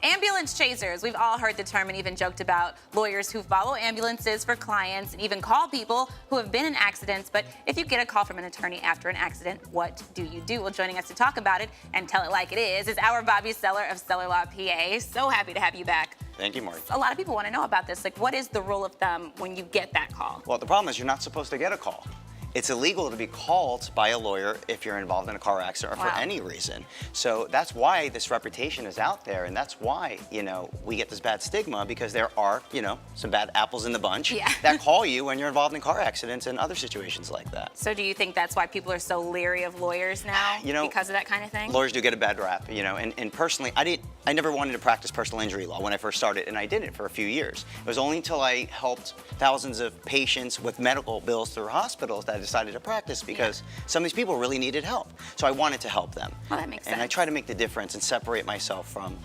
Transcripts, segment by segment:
Ambulance chasers. We've all heard the term and even joked about lawyers who follow ambulances for clients and even call people who have been in accidents. But if you get a call from an attorney after an accident, what do you do? Well, joining us to talk about it and tell it like it is our Bobbie Celler of Celler Law, PA. So happy to have you back. Thank you, Marty. A lot of people want to know about this. Like, what is the rule of thumb when you get that call? Well, the problem is you're not supposed to get a call. It's illegal to be called by a lawyer if you're involved in a car accident or for any reason. So that's why this reputation is out there, and that's why, we get this bad stigma, because there are, some bad apples in the bunch that call you when you're involved in car accidents and other situations like that. So do you think that's why people are so leery of lawyers now, because of that kind of thing? Lawyers do get a bad rap, and personally, I never wanted to practice personal injury law when I first started, and I did it for a few years. It was only until I helped thousands of patients with medical bills through hospitals that I decided to practice, because some of these people really needed help. So I wanted to help them. Well, that makes sense. And I try to make the difference and separate myself from,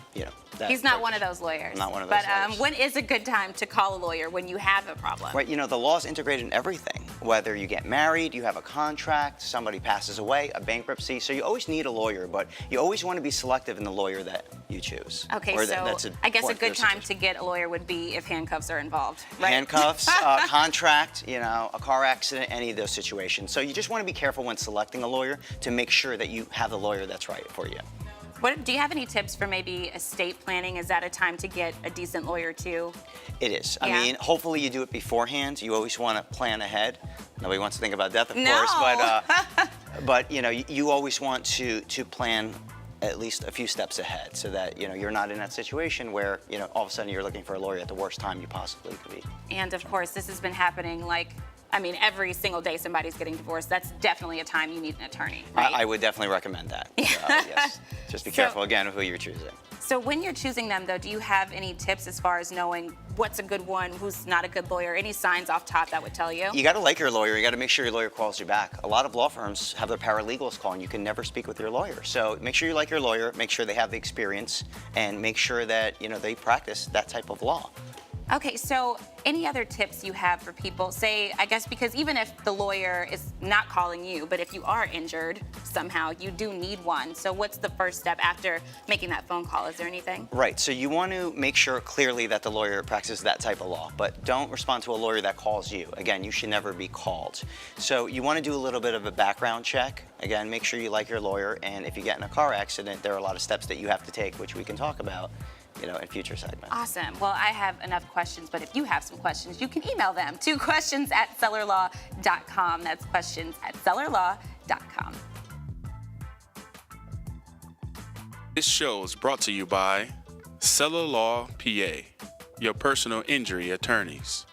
that. He's not one of those lawyers. I'm not one of those lawyers. But when is a good time to call a lawyer when you have a problem? Right, the law is integrated in everything. Whether you get married, you have a contract, somebody passes away, a bankruptcy. So you always need a lawyer, but you always want to be selective in the lawyer that you choose. Okay, so I guess a good time to get a lawyer would be if handcuffs are involved, right? Handcuffs, contract, a car accident, any of those situations. So you just want to be careful when selecting a lawyer to make sure that you have the lawyer that's right for you. Do you have any tips for maybe estate planning? Is that a time to get a decent lawyer too? It is. I mean, hopefully you do it beforehand. You always want to plan ahead. Nobody wants to think about death, of course, but you always want to plan at least a few steps ahead, so that you're not in that situation where all of a sudden you're looking for a lawyer at the worst time you possibly could be. And of course, this has been happening every single day somebody's getting divorced. That's definitely a time you need an attorney, right? I would definitely recommend that. Yes. Just be careful again of who you're choosing. So when you're choosing them, though, do you have any tips as far as knowing what's a good one, who's not a good lawyer? Any signs off top that would tell you? You got to like your lawyer. You got to make sure your lawyer calls you back. A lot of law firms have their paralegals call, and you can never speak with your lawyer. So make sure you like your lawyer, make sure they have the experience, and make sure that they practice that type of law. Okay, so any other tips you have for people? Say, I guess, because even if the lawyer is not calling you, but if you are injured somehow, you do need one. So what's the first step after making that phone call? Is there anything? Right, so you want to make sure clearly that the lawyer practices that type of law, but don't respond to a lawyer that calls you. Again, you should never be called. So you want to do a little bit of a background check. Again, make sure you like your lawyer, and if you get in a car accident, there are a lot of steps that you have to take, which we can talk about in future segments. Awesome. Well, I have enough questions, but if you have some questions, you can email them to questions@cellerlaw.com. That's questions@cellerlaw.com. This show is brought to you by Celler Law, PA, your personal injury attorneys.